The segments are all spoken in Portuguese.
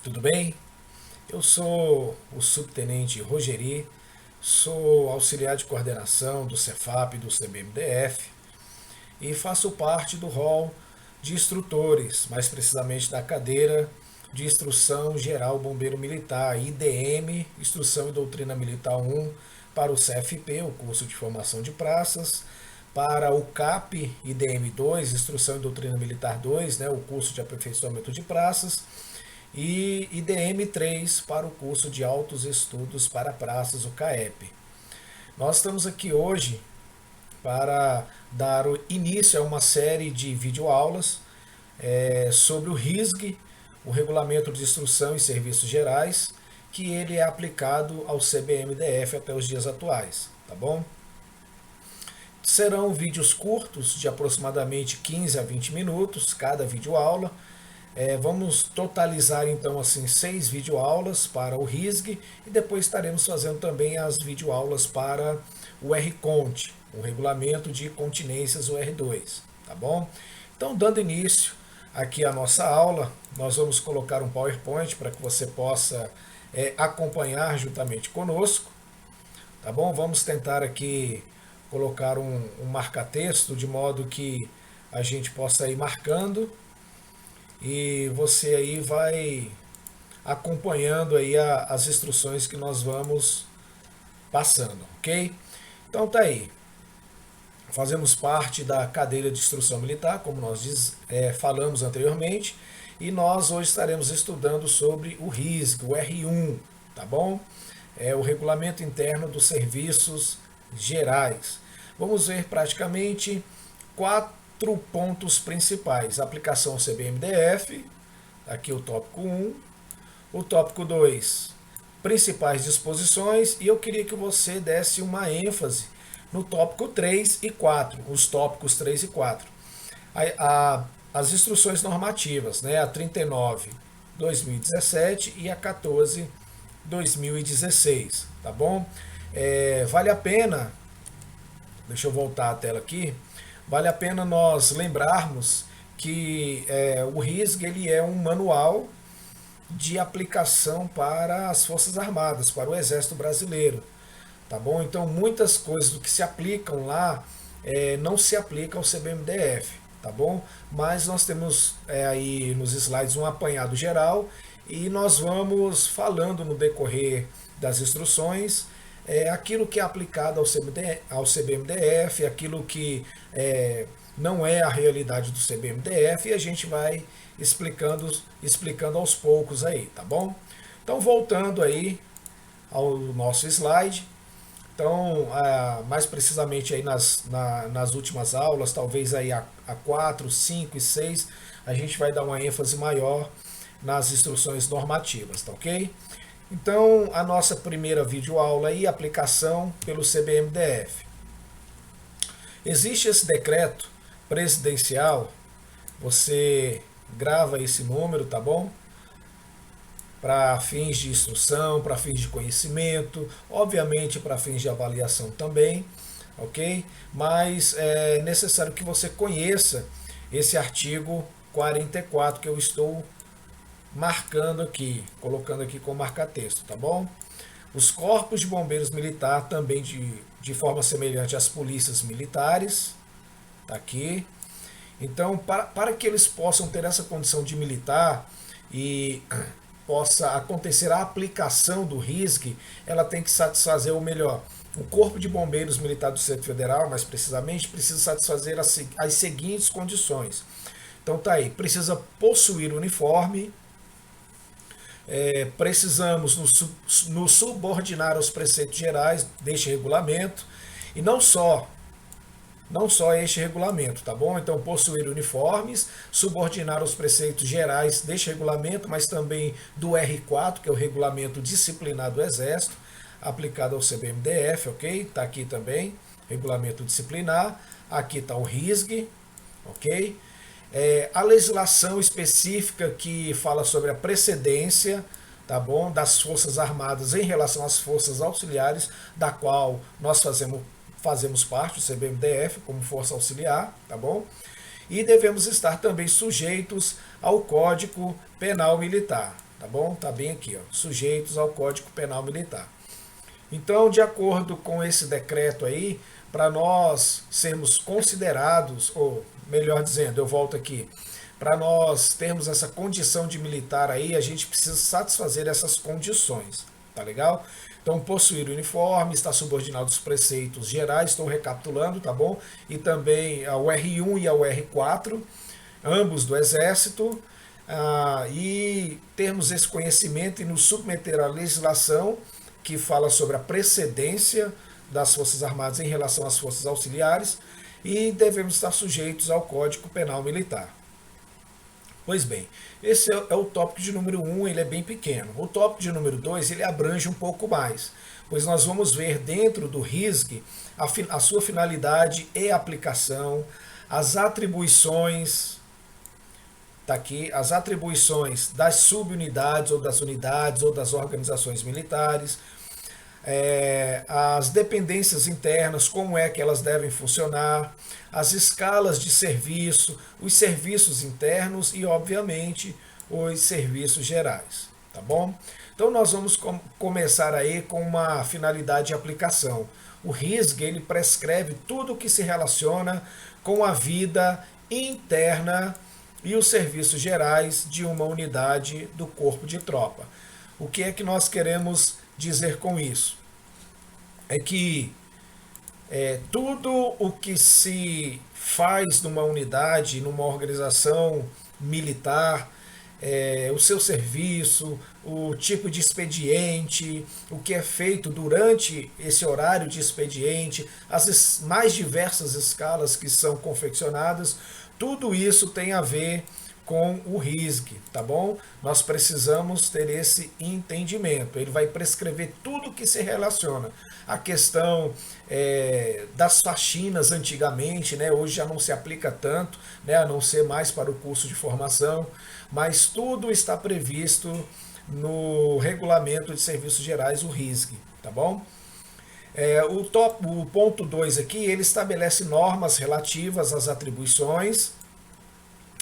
Tudo bem? Eu sou o subtenente Rogeri, sou auxiliar de coordenação do Cefap e do CBMDF e faço parte do rol de instrutores, mais precisamente da cadeira de Instrução Geral Bombeiro Militar, IDM, Instrução e Doutrina Militar 1, para o CFP, o curso de formação de praças, para o CAP IDM 2, Instrução e Doutrina Militar 2, o curso de aperfeiçoamento de praças, e IDM 3 para o curso de Altos Estudos para Praças, o CAEP. Nós estamos aqui hoje para dar início a uma série de videoaulas sobre o RISG, o Regulamento de Instrução e Serviços Gerais, que ele é aplicado ao CBMDF até os dias atuais, tá bom? Serão vídeos curtos de aproximadamente 15 a 20 minutos cada videoaula. Vamos totalizar então assim 6 videoaulas para o RISG e depois estaremos fazendo também as videoaulas para o RCONT, o Regulamento de Continências, o R2, tá bom? Então, dando início aqui à nossa aula, nós vamos colocar um PowerPoint para que você possa acompanhar juntamente conosco, tá bom? Vamos tentar aqui colocar um marca-texto de modo que a gente possa ir marcando e você aí vai acompanhando aí as instruções que nós vamos passando, ok? Então tá aí. Fazemos parte da cadeira de instrução militar, como nós falamos anteriormente, e nós hoje estaremos estudando sobre o RISG, o R1, tá bom? É o Regulamento Interno dos Serviços Gerais. Vamos ver praticamente 4 pontos principais. Aplicação ao CBMDF, aqui o tópico 1. O tópico 2, principais disposições. E eu queria que você desse uma ênfase no tópico 3 e 4, os tópicos 3 e 4. As instruções normativas, a 39/2017 e a 14/2016, tá bom? Vale a pena, deixa eu voltar a tela aqui, vale a pena nós lembrarmos que o RISG ele é um manual de aplicação para as Forças Armadas, para o Exército Brasileiro. Tá bom? Então, muitas coisas do que se aplicam lá não se aplica ao CBMDF, tá bom? Mas nós temos aí nos slides um apanhado geral e nós vamos falando no decorrer das instruções aquilo que é aplicado ao CBMDF, aquilo que não é a realidade do CBMDF e a gente vai explicando aos poucos aí, tá bom? Então, voltando aí ao nosso slide. Então, mais precisamente aí nas últimas aulas, talvez aí a 4, 5 e 6, a gente vai dar uma ênfase maior nas instruções normativas, tá ok? Então, a nossa primeira videoaula aí, aplicação pelo CBMDF. Existe esse decreto presidencial, você grava esse número, tá bom? Para fins de instrução, para fins de conhecimento, obviamente para fins de avaliação também, ok? Mas é necessário que você conheça esse artigo 44 que eu estou marcando aqui, colocando aqui com marca-texto, tá bom? Os corpos de bombeiros militar também de forma semelhante às polícias militares, tá aqui. Então, para que eles possam ter essa condição de militar e possa acontecer a aplicação do RISG, ela tem que satisfazer, ou melhor, o Corpo de Bombeiros Militar do Distrito Federal, mais precisamente, precisa satisfazer as seguintes condições. Então tá aí, precisa possuir uniforme, precisamos nos subordinar aos preceitos gerais deste regulamento, e não só este regulamento, tá bom? Então, possuir uniformes, subordinar aos preceitos gerais deste regulamento, mas também do R4, que é o Regulamento Disciplinar do Exército, aplicado ao CBMDF, ok? Tá aqui também, Regulamento Disciplinar, aqui tá o RISG, ok? A legislação específica que fala sobre a precedência, tá bom? Das Forças Armadas em relação às Forças Auxiliares, da qual nós fazemos parte do CBMDF como força auxiliar, tá bom? E devemos estar também sujeitos ao Código Penal Militar, tá bom? Tá bem aqui, ó, sujeitos ao Código Penal Militar. Então, de acordo com esse decreto aí, para nós sermos considerados, ou melhor dizendo, eu volto aqui, para nós termos essa condição de militar aí, a gente precisa satisfazer essas condições, tá legal? Então, possuir o uniforme, estar subordinado aos preceitos gerais, estou recapitulando, tá bom? E também ao R1 e ao R4, ambos do Exército, e termos esse conhecimento e nos submeter à legislação que fala sobre a precedência das Forças Armadas em relação às Forças Auxiliares e devemos estar sujeitos ao Código Penal Militar. Pois bem, esse é o tópico de número 1, ele é bem pequeno. O tópico de número 2, ele abrange um pouco mais, pois nós vamos ver dentro do RISG a sua finalidade e aplicação, as atribuições, tá aqui, as atribuições das subunidades ou das unidades ou das organizações militares, as dependências internas, como é que elas devem funcionar, as escalas de serviço, os serviços internos e, obviamente, os serviços gerais, tá bom? Então nós vamos começar aí com uma finalidade de aplicação. O RISG, ele prescreve tudo o que se relaciona com a vida interna e os serviços gerais de uma unidade do corpo de tropa. O que é que nós queremos dizer com isso? É que tudo o que se faz numa unidade, numa organização militar, o seu serviço, o tipo de expediente, o que é feito durante esse horário de expediente, as mais diversas escalas que são confeccionadas, tudo isso tem a ver com o RISG, tá bom? Nós precisamos ter esse entendimento. Ele vai prescrever tudo que se relaciona. A questão das faxinas antigamente, né? Hoje já não se aplica tanto, né? A não ser mais para o curso de formação, mas tudo está previsto no Regulamento de Serviços Gerais, o RISG, tá bom? O ponto 2 aqui, ele estabelece normas relativas às atribuições,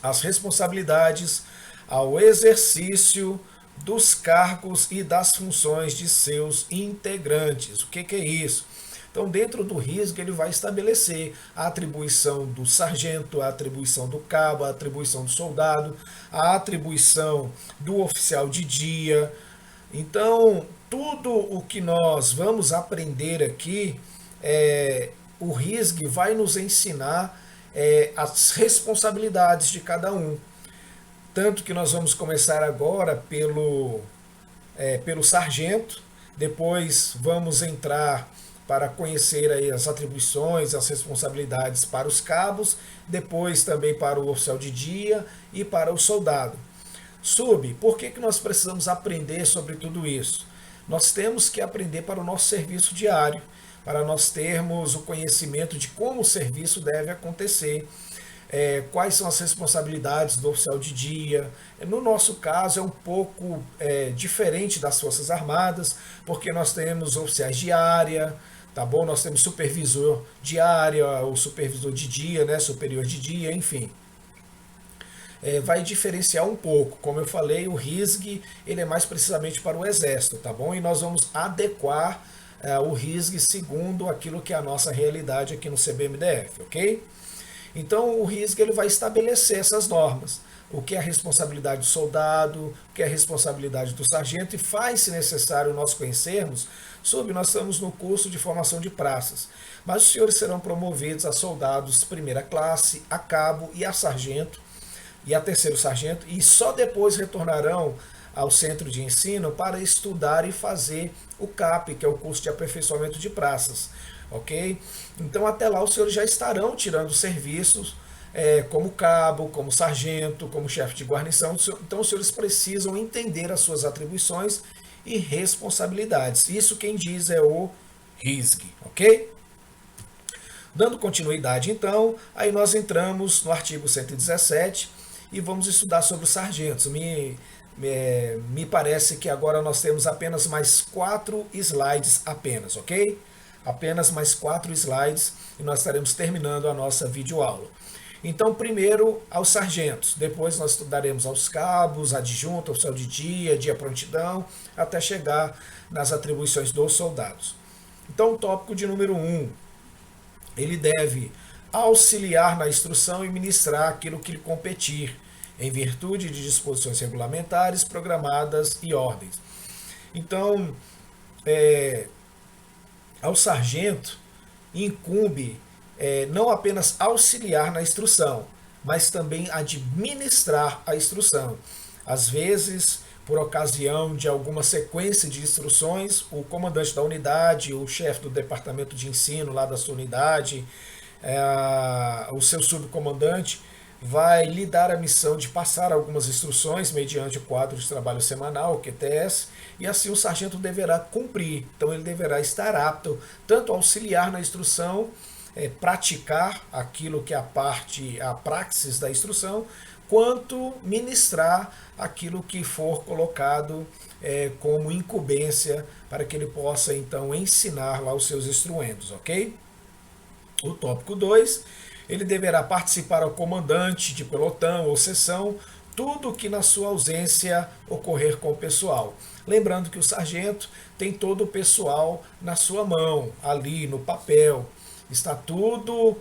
às responsabilidades, ao exercício dos cargos e das funções de seus integrantes. O que é isso? Então, dentro do RISG, ele vai estabelecer a atribuição do sargento, a atribuição do cabo, a atribuição do soldado, a atribuição do oficial de dia. Então, tudo o que nós vamos aprender aqui, o RISG vai nos ensinar as responsabilidades de cada um. Tanto que nós vamos começar agora pelo sargento, depois vamos entrar para conhecer aí as atribuições, as responsabilidades para os cabos, depois também para o oficial de dia e para o soldado. Por que nós precisamos aprender sobre tudo isso? Nós temos que aprender para o nosso serviço diário, para nós termos o conhecimento de como o serviço deve acontecer, quais são as responsabilidades do oficial de dia. No nosso caso é um pouco diferente das Forças Armadas, porque nós temos oficiais de área, tá bom? Nós temos supervisor de área, o supervisor de dia, né? Superior de dia, enfim. Vai diferenciar um pouco. Como eu falei, o RISG ele é mais precisamente para o Exército, tá bom? E nós vamos adequar o RISG segundo aquilo que é a nossa realidade aqui no CBMDF, ok? Então o RISG ele vai estabelecer essas normas, o que é a responsabilidade do soldado, o que é a responsabilidade do sargento, e faz, se necessário, nós conhecermos nós estamos no curso de formação de praças, mas os senhores serão promovidos a soldados primeira classe, a cabo e a sargento, e a terceiro sargento, e só depois retornarão ao centro de ensino para estudar e fazer o CAP, que é o curso de aperfeiçoamento de praças, ok? Então até lá os senhores já estarão tirando serviços como cabo, como sargento, como chefe de guarnição. Então os senhores precisam entender as suas atribuições e responsabilidades. Isso quem diz é o RISG, ok? Dando continuidade então, aí nós entramos no artigo 117 e vamos estudar sobre os sargentos. Me parece que agora nós temos apenas mais 4 slides apenas, ok? Apenas mais 4 slides e nós estaremos terminando a nossa videoaula. Então, primeiro aos sargentos, depois nós estudaremos aos cabos, adjunto, oficial de dia prontidão, até chegar nas atribuições dos soldados. Então, o tópico de número 1, ele deve auxiliar na instrução e ministrar aquilo que lhe competir, em virtude de disposições regulamentares, programadas e ordens. Então, ao sargento incumbe não apenas auxiliar na instrução, mas também administrar a instrução. Às vezes, por ocasião de alguma sequência de instruções, o comandante da unidade, o chefe do departamento de ensino lá da sua unidade, o seu subcomandante, vai lhe dar a missão de passar algumas instruções mediante o quadro de trabalho semanal, o QTS, e assim o sargento deverá cumprir. Então ele deverá estar apto tanto a auxiliar na instrução, praticar aquilo que é a praxis da instrução, quanto ministrar aquilo que for colocado como incumbência para que ele possa então ensinar lá os seus instruendos, ok? O tópico 2, ele deverá participar ao comandante de pelotão ou seção, tudo que na sua ausência ocorrer com o pessoal. Lembrando que o sargento tem todo o pessoal na sua mão, ali no papel. Está tudo,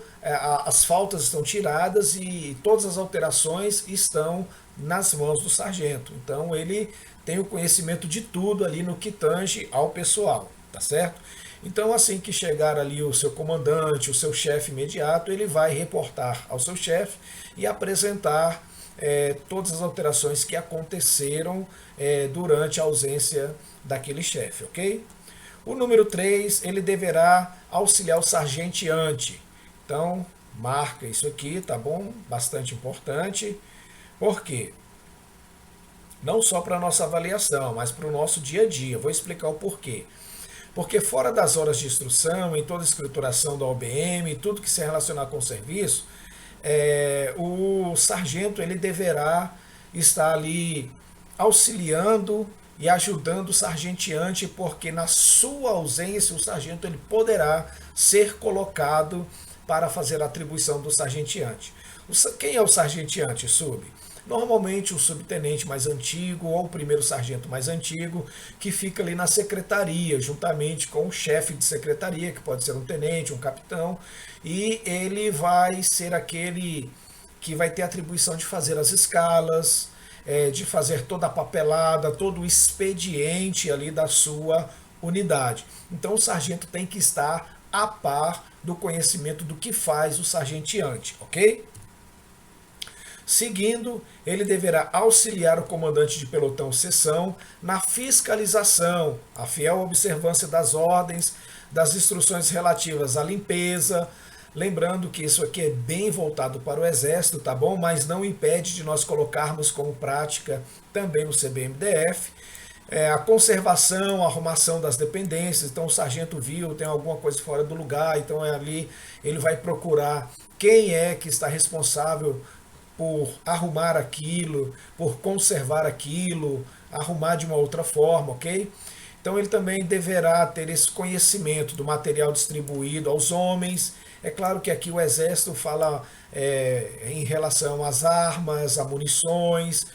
as faltas estão tiradas e todas as alterações estão nas mãos do sargento. Então ele tem o conhecimento de tudo ali no que tange ao pessoal, tá certo? Então assim que chegar ali o seu comandante, o seu chefe imediato, ele vai reportar ao seu chefe e apresentar todas as alterações que aconteceram durante a ausência daquele chefe, ok? O número 3, ele deverá auxiliar o sargenteante. Então, marca isso aqui, tá bom? Bastante importante. Por quê? Não só para a nossa avaliação, mas para o nosso dia a dia. Vou explicar o porquê. Porque fora das horas de instrução, em toda a escrituração da OBM, tudo que se relacionar com o serviço, o sargento ele deverá estar ali auxiliando e ajudando o sargenteante, porque na sua ausência o sargento ele poderá ser colocado para fazer a atribuição do sargenteante. Quem é o sargenteante, sub? Normalmente o subtenente mais antigo ou o primeiro sargento mais antigo, que fica ali na secretaria, juntamente com o chefe de secretaria, que pode ser um tenente, um capitão, e ele vai ser aquele que vai ter a atribuição de fazer as escalas, de fazer toda a papelada, todo o expediente ali da sua unidade. Então o sargento tem que estar a par do conhecimento do que faz o sargenteante, ok? Seguindo, ele deverá auxiliar o comandante de pelotão seção na fiscalização, a fiel observância das ordens, das instruções relativas à limpeza. Lembrando que isso aqui é bem voltado para o Exército, tá bom? Mas não impede de nós colocarmos como prática também no CBMDF. A conservação, a arrumação das dependências. Então o sargento viu, tem alguma coisa fora do lugar, então ali ele vai procurar quem é que está responsável por arrumar aquilo, por conservar aquilo, arrumar de uma outra forma, ok? Então ele também deverá ter esse conhecimento do material distribuído aos homens. É claro que aqui o Exército fala em relação às armas, a munições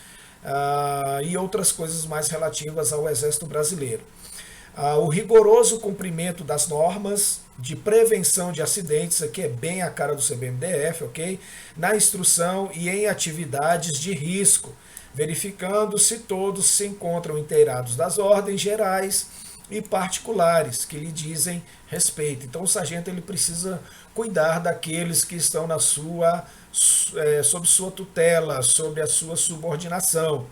e outras coisas mais relativas ao Exército Brasileiro. O rigoroso cumprimento das normas de prevenção de acidentes, aqui é bem a cara do CBMDF, ok? Na instrução e em atividades de risco, verificando se todos se encontram inteirados das ordens gerais e particulares que lhe dizem respeito. Então o sargento ele precisa cuidar daqueles que estão na sob sua tutela, sob a sua subordinação.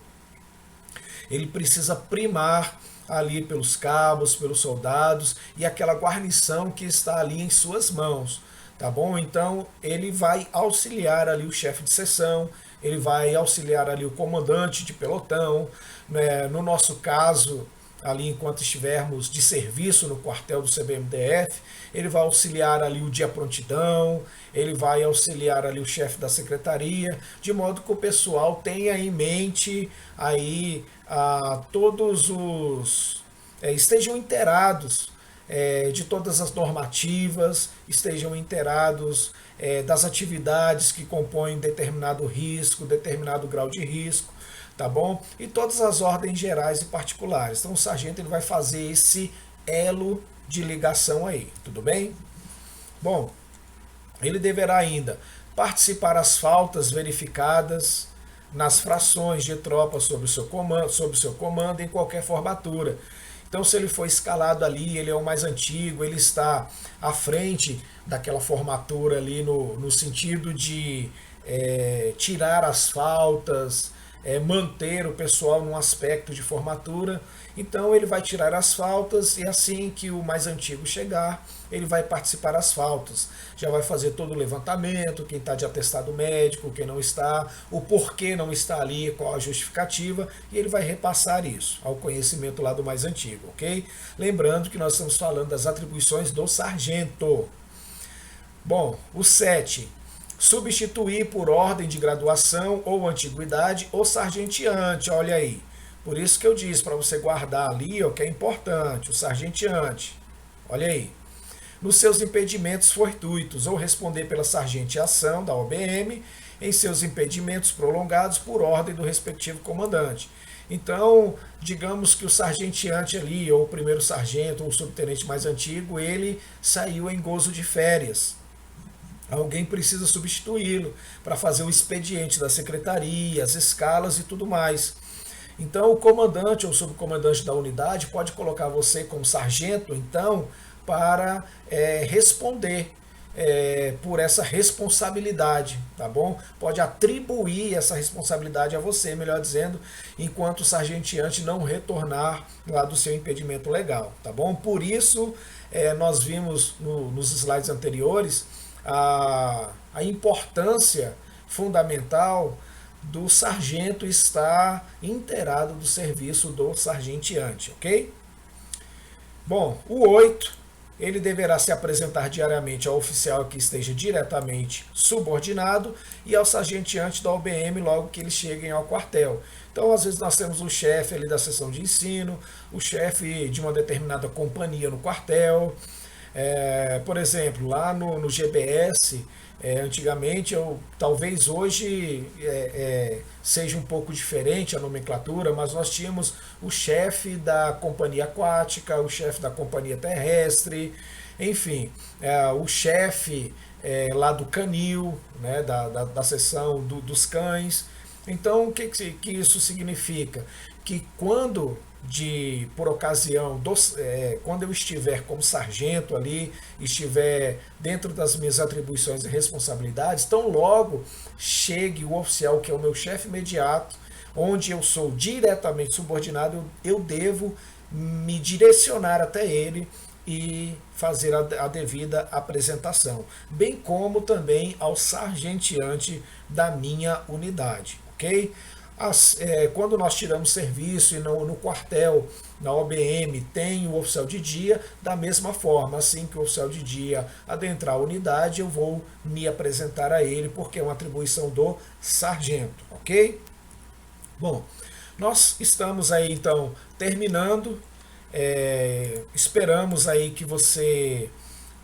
Ele precisa primar ali pelos cabos, pelos soldados e aquela guarnição que está ali em suas mãos, tá bom? Então ele vai auxiliar ali o chefe de seção, ele vai auxiliar ali o comandante de pelotão, né? No nosso caso, ali enquanto estivermos de serviço no quartel do CBMDF, ele vai auxiliar ali o dia prontidão, ele vai auxiliar ali o chefe da secretaria, de modo que o pessoal tenha em mente aí todos os estejam inteirados de todas as normativas, estejam inteirados das atividades que compõem determinado risco, determinado grau de risco, tá bom? E todas as ordens gerais e particulares. Então o sargento ele vai fazer esse elo de ligação aí, tudo bem? Bom, ele deverá ainda participar das faltas verificadas nas frações de tropas sob o seu comando em qualquer formatura. Então, se ele foi escalado ali, ele é o mais antigo, ele está à frente daquela formatura ali no sentido de tirar as faltas, manter o pessoal num aspecto de formatura. Então ele vai tirar as faltas e assim que o mais antigo chegar, ele vai participar das faltas. Já vai fazer todo o levantamento, quem está de atestado médico, quem não está, o porquê não está ali, qual a justificativa, e ele vai repassar isso ao conhecimento lá do mais antigo, ok? Lembrando que nós estamos falando das atribuições do sargento. Bom, o 7. Substituir por ordem de graduação ou antiguidade o sargenteante, olha aí. Por isso que eu disse para você guardar ali, ó, que é importante, o sargenteante. Olha aí. Nos seus impedimentos fortuitos ou responder pela sargenteação da OBM em seus impedimentos prolongados por ordem do respectivo comandante. Então, digamos que o sargenteante ali, ou o primeiro sargento, ou o subtenente mais antigo, ele saiu em gozo de férias. Alguém precisa substituí-lo para fazer o expediente da secretaria, as escalas e tudo mais. Então, o comandante ou subcomandante da unidade pode colocar você como sargento, então, para responder por essa responsabilidade, tá bom? Pode atribuir essa responsabilidade a você, melhor dizendo, enquanto o sargenteante não retornar lá do seu impedimento legal, tá bom? Por isso, nós vimos nos slides anteriores a importância fundamental do sargento estar inteirado do serviço do sargenteante, ok? Bom, o 8, ele deverá se apresentar diariamente ao oficial que esteja diretamente subordinado e ao sargenteante da OBM logo que eles cheguem ao quartel. Então, às vezes nós temos o chefe ali da seção de ensino, o chefe de uma determinada companhia no quartel. Por exemplo, lá no GBS, antigamente, talvez hoje seja um pouco diferente a nomenclatura, mas nós tínhamos o chefe da companhia aquática, o chefe da companhia terrestre, enfim, o chefe lá do canil, né, da seção dos cães. Então, o que isso significa? Que quando por ocasião, quando eu estiver como sargento ali, estiver dentro das minhas atribuições e responsabilidades, tão logo chegue o oficial que é o meu chefe imediato, onde eu sou diretamente subordinado, eu devo me direcionar até ele e fazer a devida apresentação, bem como também ao sargenteante da minha unidade, ok? Quando nós tiramos serviço e no quartel, na OBM, tem o oficial de dia, da mesma forma, assim que o oficial de dia adentrar a unidade, eu vou me apresentar a ele, porque é uma atribuição do sargento, ok? Bom, nós estamos aí então terminando, esperamos aí que você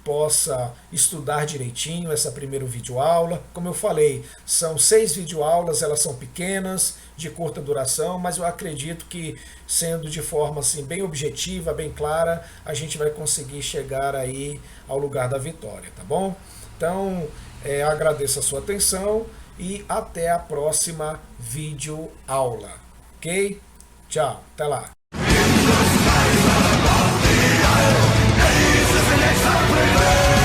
possa estudar direitinho essa primeira videoaula. Como eu falei, são 6 videoaulas, elas são pequenas, de curta duração, mas eu acredito que sendo de forma assim bem objetiva, bem clara, a gente vai conseguir chegar aí ao lugar da vitória, tá bom? Então, agradeço a sua atenção e até a próxima videoaula, ok? Tchau, até lá! Prevail.